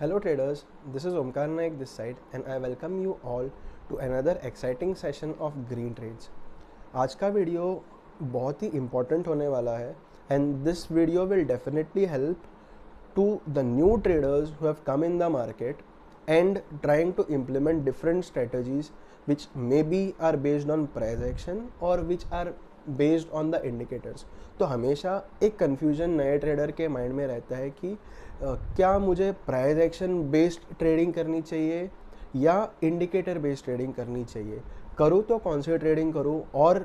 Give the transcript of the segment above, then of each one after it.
Hello traders, this is Omkar Naik this side and I welcome you all to another exciting session of Green Trades. आज का video बहुत ही important होने वाला है and this video will definitely help to the new traders who have come in the market and trying to implement different strategies which maybe are based on price action or which are based on the indicators. तो हमेशा एक confusion नए trader के mind में रहता है कि क्या मुझे प्राइस एक्शन बेस्ड ट्रेडिंग करनी चाहिए या इंडिकेटर बेस्ड ट्रेडिंग करनी चाहिए, करूँ तो कौन सी ट्रेडिंग करूँ और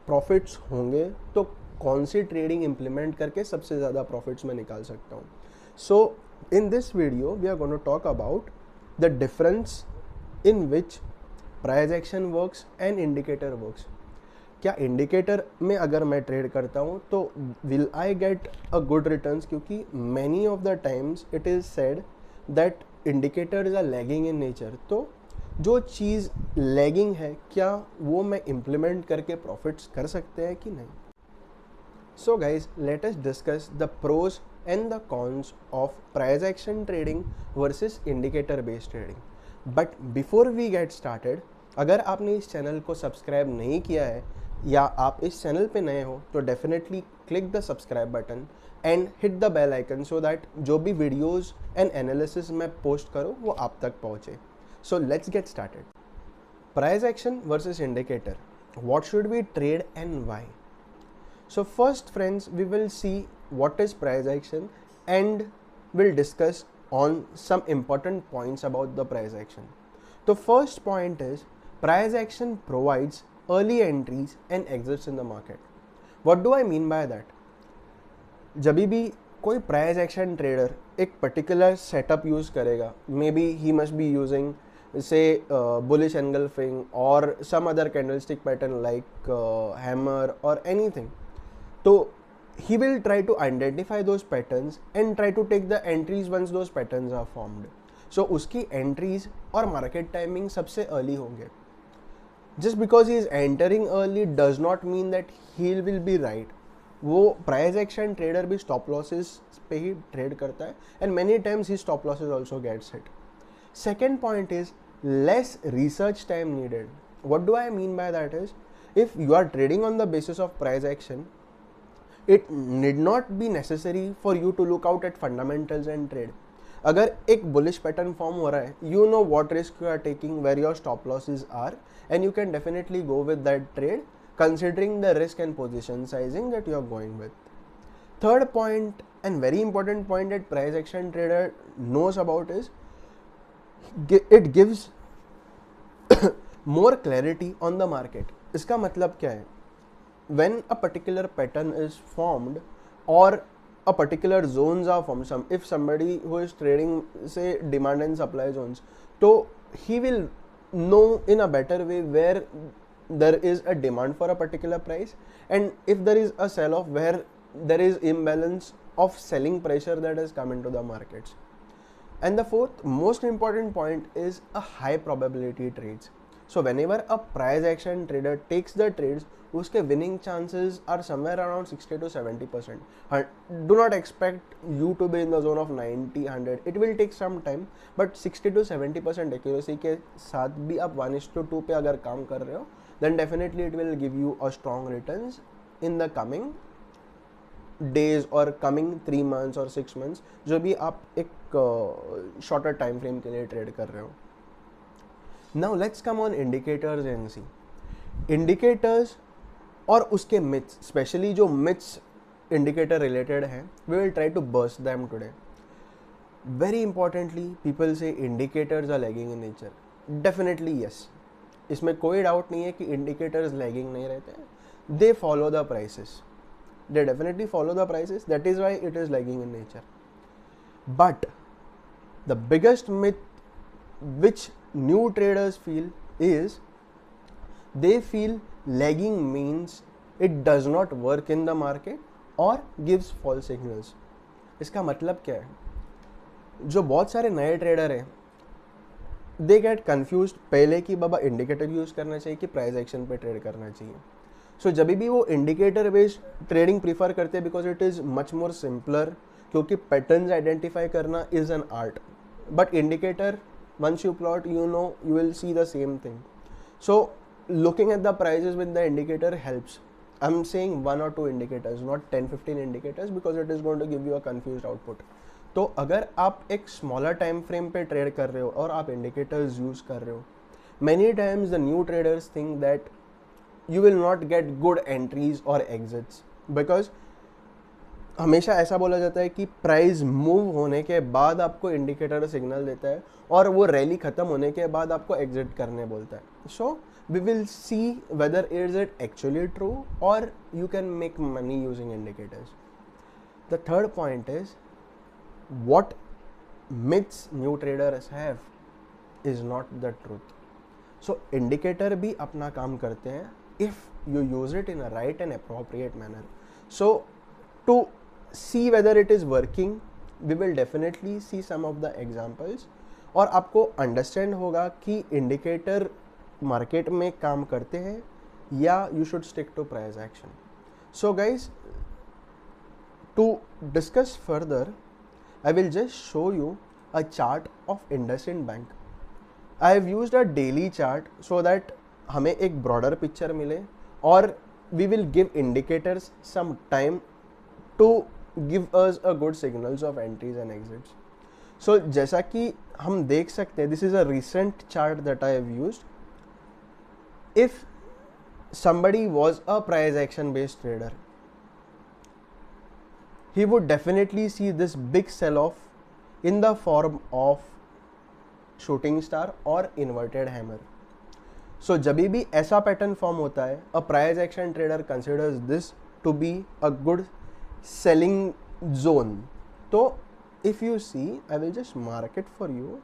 प्रॉफिट्स होंगे तो कौन सी ट्रेडिंग इम्प्लीमेंट करके सबसे ज़्यादा प्रॉफिट्स मैं निकाल सकता हूँ. So in this video we are going to talk about the difference in which price action works and indicator works. क्या इंडिकेटर में अगर मैं ट्रेड करता हूँ तो will I get a good returns, क्योंकि many of the times it is said that indicators are lagging in nature. तो जो चीज़ लैगिंग है क्या वो मैं इम्प्लीमेंट करके प्रॉफिट्स कर सकते हैं कि नहीं. So guys let us discuss the pros and the cons of price action trading versus indicator based trading. But before we get started, अगर आपने इस चैनल को सब्सक्राइब नहीं किया है या आप इस चैनल पे नए हो तो definitely click the subscribe button and hit the bell icon so that जो भी वीडियोस एंड एनालिसिस मैं पोस्ट करूँ वो आप तक पहुँचे. So let's get started. Price action versus indicator, what should we trade and why. So first friends we will see what is price action and will discuss on some important points about the price action. The first point is price action provides early entries and exits in the market. What do I mean by that? जब भी कोई price action trader एक particular setup use करेगा, may be he must be using say bullish engulfing or some other candlestick pattern like hammer or anything. तो he will try to identify those patterns and try to take the entries once those patterns are formed. So उसकी entries और market timing सबसे early होंगे. Just because he is entering early does not mean that he will be right. वो price action trader भी stop losses पे ही trade करता है and many times his stop losses also gets hit. Second point is less research time needed. What do I mean by that is, if you are trading on the basis of price action, it need not be necessary for you to look out at fundamentals and trade. अगर एक bullish pattern form हो रहा है, you know what risk you are taking, where your stop losses are, and you can definitely go with that trade considering the risk and position sizing that you are going with. Third point and very important point that price action trader knows about is it gives more clarity on the market. इसका मतलब क्या है? When a particular pattern is formed or a particular zones are formed, if somebody who is trading say demand and supply zones, so he will know in a better way where there is a demand for a particular price and if there is a sell off where there is imbalance of selling pressure that has come into the markets. And the fourth most important point is a high probability trades. So whenever a price action trader takes the trades, उसके winning chances are somewhere around 60 to 70%. Do not expect you to be in the zone of 90, 100. It will take some time, but 60 to 70% accuracy के साथ भी आप 1:2 पे अगर काम कर रहे हो, then definitely it will give you a strong returns in the coming days or coming 3 months or 6 months, जो भी आप एक shorter time frame के लिए trade कर रहे हो. Now let's come on indicators and see. Indicators और उसके myths, स्पेशली जो myths indicator related हैं, we will try to burst them today. Very importantly, people say indicators are lagging in nature. Definitely yes. इसमें कोई doubt नहीं है कि indicators lagging नहीं रहते हैं. They follow the prices. They definitely follow the prices. That is why it is lagging in nature. But the biggest myth which new traders feel is they feel lagging means it does not work in the market or gives false signals. इसका मतलब क्या है? जो बहुत सारे नए trader हैं they get confused पहले कि बाबा इंडिकेटर यूज करना चाहिए कि प्राइस एक्शन पे ट्रेड करना चाहिए. सो जब भी वो इंडिकेटर बेस्ड ट्रेडिंग प्रीफर करते हैं because it is much more simpler, क्योंकि पैटर्न्स आइडेंटिफाई करना is an art. but indicator, once you plot, you know, you will see the same thing. So looking at the prices with the indicator helps. I'm saying 1 or 2 indicators, not 10-15 indicators, because it is going to give you a confused output. तो अगर आप एक smaller time frame पे trade कर रहे हो और आप इंडिकेटर्स यूज कर रहे हो, many times the new traders think that you will not get good entries or exits, because हमेशा ऐसा बोला जाता है कि प्राइस मूव होने के बाद आपको इंडिकेटर सिग्नल देता है और वो रैली खत्म होने के बाद आपको एग्जिट करने बोलता है. So we will see whether is it actually true और you can make money using indicators. The third point is what myths new traders have is not the truth. So indicator भी अपना काम करते हैं if you use it in a right and appropriate manner. So to see whether it is working, we will definitely see some of the examples और आपको understand होगा कि indicator market में काम करते हैं या you should stick to price action. So guys, to discuss further, I will just show you a chart of IndusInd Bank. I have used a daily chart so that हमें एक broader picture मिले और we will give indicators some time to give us a good signals of entries and exits. So जैसा कि हम देख सकते हैं, this is a recent chart that I have used. If somebody was a price action based trader, he would definitely see this big sell-off in the form of shooting star or inverted hammer. So जब भी ऐसा pattern form होता है, a price action trader considers this to be a good selling zone. तो if you see, I will just mark it for you.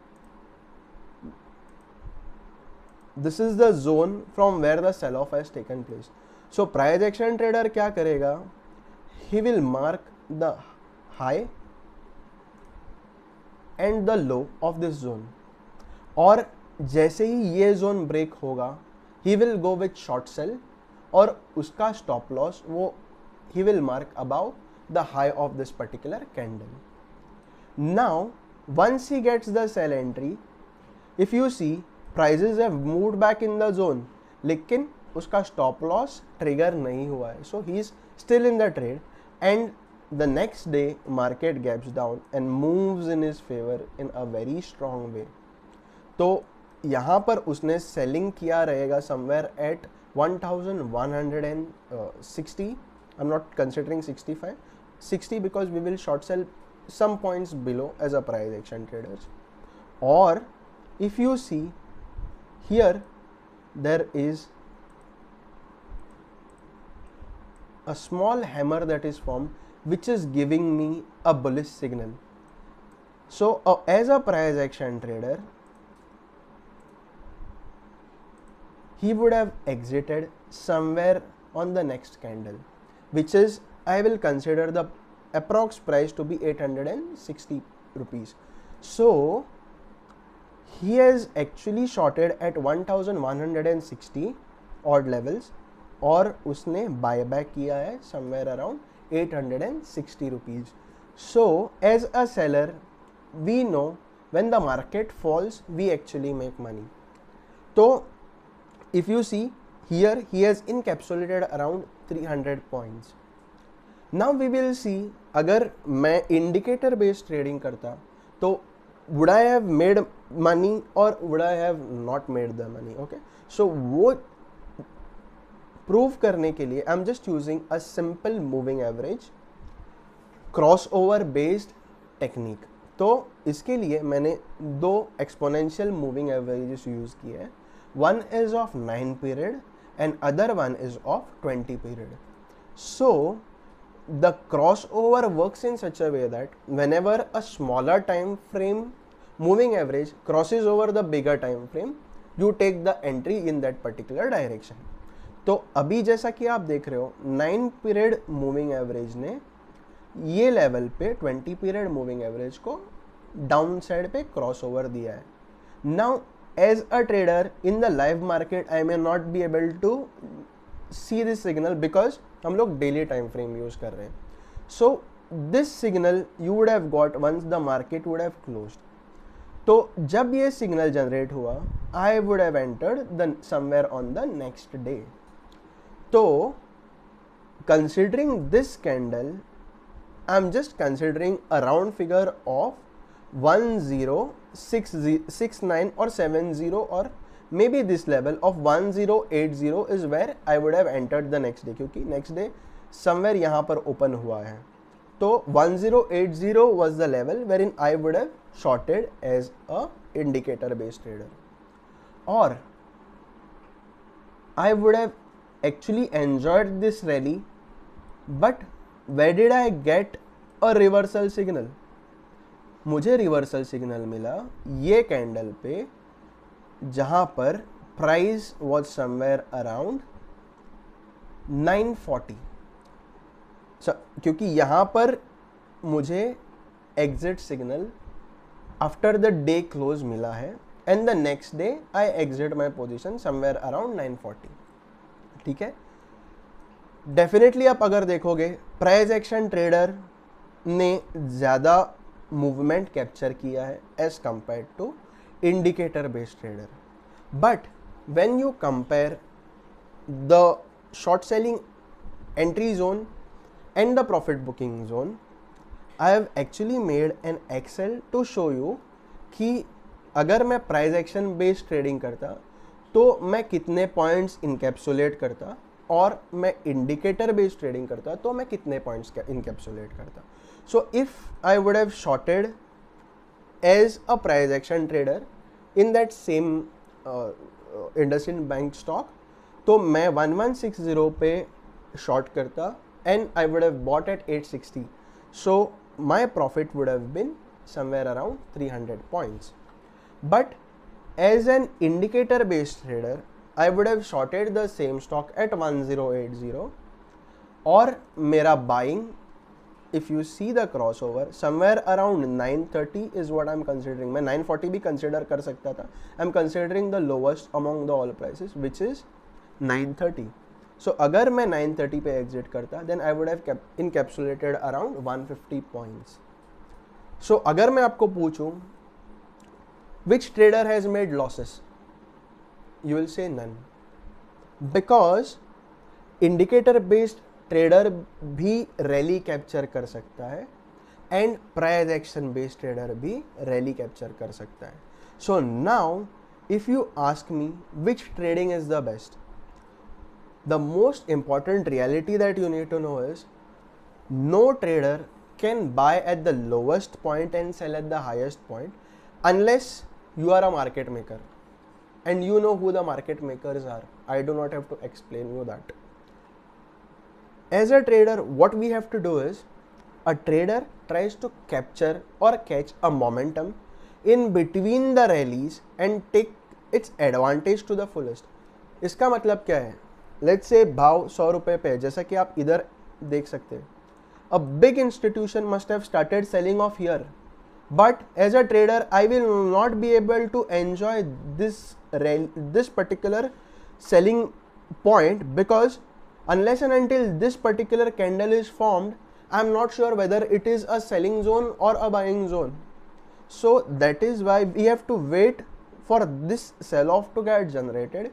This is the zone from where the sell-off has taken place. So price action trader क्या करेगा? He will mark the high and the low of this zone, और जैसे ही ये zone break होगा he will go with short sell और उसका stop loss वो he will mark above the high of this particular candle. Now once he gets the sell entry, if you see prices have moved back in the zone, लेकिन उसका stop loss trigger नहीं हुआ है, so he is still in the trade and the next day market gaps down and moves in his favor in a very strong way. तो यहाँ पर उसने selling किया रहेगा somewhere at 1160. I'm not considering 65, 60 because we will short sell some points below as a price action traders. Or if you see here, there is a small hammer that is formed, which is giving me a bullish signal. So as a price action trader, he would have exited somewhere on the next candle, which is, I will consider the approx price to be 860 rupees. So he has actually shorted at 1160 odd levels और उसने buy back किया है somewhere around 860 rupees. So as a seller, we know when the market falls, we actually make money. So if you see here, he has encapsulated around 300 points. Now we will see, अगर मैं indicator based trading करता तो would I have made money or would I have not made the money? Okay, so वो prove करने के लिए I am just using a simple moving average crossover based technique. तो इसके लिए मैंने दो एक्सपोनेंशियल मूविंग एवरेजेस यूज किए हैं. One is of 9 period and other one is of 20 period. So the crossover works in such a way that whenever a smaller time frame moving average crosses over the bigger time frame, you take the entry in that particular direction. तो अभी जैसा कि आप देख रहे हो 9 period moving average ने ये लेवल पे 20 पीरियड मूविंग एवरेज को डाउन साइड पे क्रॉस ओवर दिया है. Now as a trader in the live market I may not be able to see this signal because हम लोग डेली टाइम फ्रेम यूज कर रहे हैं. So this signal you would have got once the market would have closed. तो जब ये signal generate हुआ, I would have entered the somewhere on the next day. तो considering this candle, I'm just considering a round figure of 1069 or 70, or maybe this level of 1080 is where I would have entered the next day, क्योंकि next day somewhere यहाँ पर open हुआ है. तो 1080 was the level wherein I would have shorted as a indicator based trader, or I would have actually enjoyed this rally. But where did I get a reversal signal? मुझे reversal signal मिला ये candle पे, जहां पर price was somewhere around 940. क्योंकि यहां पर मुझे exit signal after the day close मिला है, and the next day I exit my position somewhere around 940. ठीक है. डेफिनेटली आप अगर देखोगे, प्राइस एक्शन ट्रेडर ने ज़्यादा मूवमेंट कैप्चर किया है as compare to indicator based trader. But when you compare the short selling entry zone and the profit booking zone, I have actually made an Excel to show you कि अगर मैं price action based trading करता तो मैं कितने points encapsulate करता, और मैं इंडिकेटर बेस्ड ट्रेडिंग करता तो मैं कितने पॉइंट्स इनकैप्सुलेट करता. So if I would have shorted as a price action trader in that same IndusInd bank stock, तो मैं 1160 पे शॉर्ट करता and I would have bought at 860. So my profit would have been somewhere around 300 points. But as an indicator based trader, I would have shorted the same stock at 1080, और मेरा buying, if you see the crossover, somewhere around 930 is what I'm considering. मैं 940 भी consider कर सकता था. I'm considering the lowest among the all prices, which is 930. So अगर मैं 930 पे exit करता, then I would have encapsulated around 150 points. So अगर मैं आपको पूछूं which trader has made losses, you will say none, because indicator based trader भी rally capture कर सकता है and price action based trader भी रैली कैप्चर कर सकता है. So now if you ask me which trading is the best, the most important reality that you need to know is no trader can buy at the lowest point and sell at the highest point unless you are a market maker and you know who the market makers are. I do not have to explain you that. As a trader, what we have to do is, a trader tries to capture or catch a momentum in between the rallies and take its advantage to the fullest. इसका मतलब क्या है? Let's say भाव 100 रुपए पे, जैसा कि आप इधर देख सकते हैं. A big institution must have started selling off here, but as a trader I will not be able to enjoy this particular selling point, because unless and until this particular candle is formed, I am not sure whether it is a selling zone or a buying zone. So that is why we have to wait for this sell off to get generated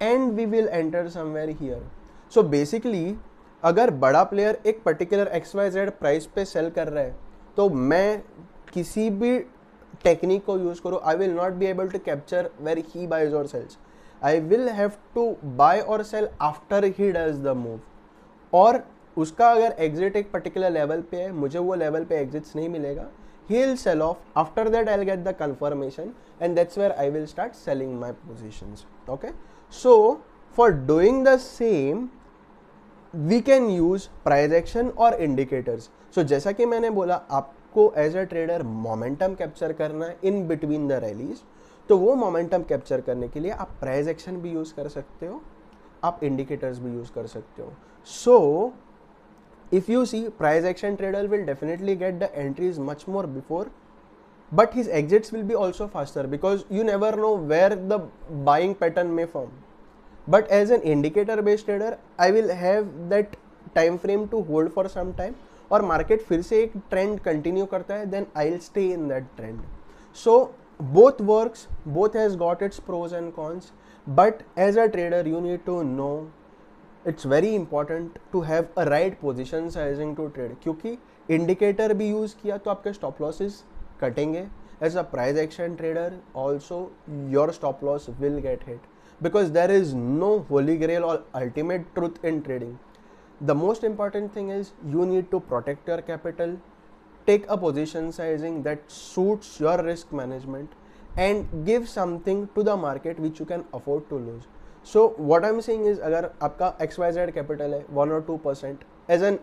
and we will enter somewhere here. So basically अगर बड़ा player एक particular XYZ price पे cell कर रहा है, तो मैं किसी भी टेक्निक को यूज करूँ, I will not be able to capture where he buys और sells. I will have to buy और sell after he does the move. और उसका अगर एग्जिट एक पर्टिकुलर लेवल पे है, मुझे वो लेवल पे एग्जिट्स नहीं मिलेगा, he will sell off. After that I'll get the confirmation and that's where I will start selling my positions. Okay, so for doing the same we can use price action और indicators. So जैसा कि मैंने बोला, आपको as a trader momentum capture करना है in between the rallies, तो वो momentum capture करने के लिए आप price action भी use कर सकते हो, आप indicators भी use कर सकते हो. So if you see, price action trader will definitely get the entries much more before, but his exits will be also faster because you never know where the buying pattern may form. But as an indicator based trader, I will have that time frame to hold for some time, और market फिर से एक trend continue करता है, then I'll stay in that trend. So both works, both has got its pros and cons, but as a trader you need to know it's very important to have a right position sizing to trade, क्योंकि indicator भी use किया तो आपके stop losses कटेंगे. As a price action trader also your stop loss will get hit because there is no holy grail or ultimate truth in trading. The most important thing is you need to protect your capital, take a position sizing that suits your risk management and give something to the market which you can afford to lose. So what I'm saying is अगर आपका XYZ capital है 1 or 2%, as an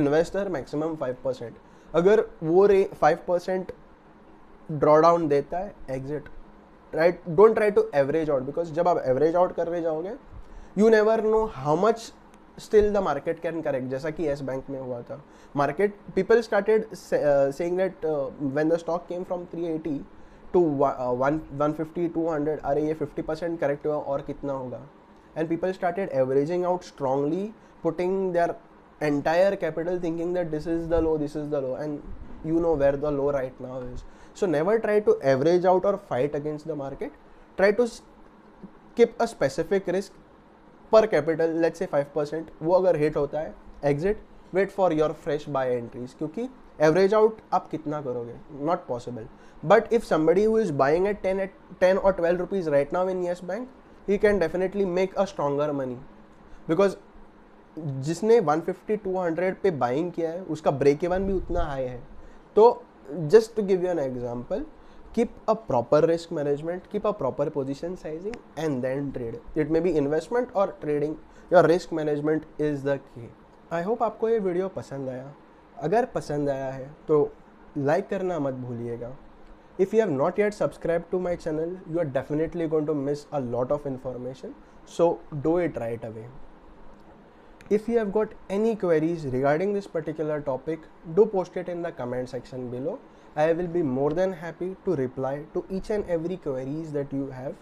investor maximum 5%, अगर वो 5% drawdown देता है, exit. Don't try to average out, because जब आप average out करने जाओगे you never know how much still the market can correct, जैसा कि yes bank में हुआ था. Market people started saying that when the stock came from 380 to 150 200, अरे ये 50% correct हुआ और कितना होगा, and people started averaging out strongly, putting their entire capital thinking that this is the low, and you know where the low right now is. So never try to average out or fight against the market. Try to keep a specific risk per capital, let's say 5%. वो अगर hit होता है, exit, wait for your fresh buy entries, क्योंकि average out आप कितना करोगे? Not possible. But if somebody who is buying at 10 or 12 rupees right now in Yes Bank, he can definitely make a stronger money, because जिसने 150-200 पे buying किया है उसका break even भी उतना हाई है. तो just to give you an example, keep a proper risk management, keep a proper position sizing and then trade. It may be investment or trading, your risk management is the key. I hope आपको ये video पसंद आया. अगर पसंद आया है तो like करना मत भूलिएगा. If you have not yet subscribed to my channel, you are definitely going to miss a lot of information, so do it right away. If you have got any queries regarding this particular topic, do post it in the comment section below. I will be more than happy to reply to each and every queries that you have.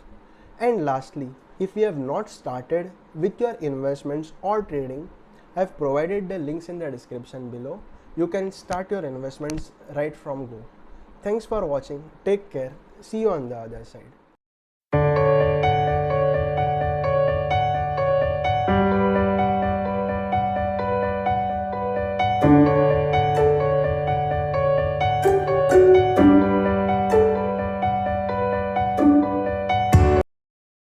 And lastly, if you have not started with your investments or trading, I have provided the links in the description below. You can start your investments right from go. Thanks for watching. Take care. See you on the other side.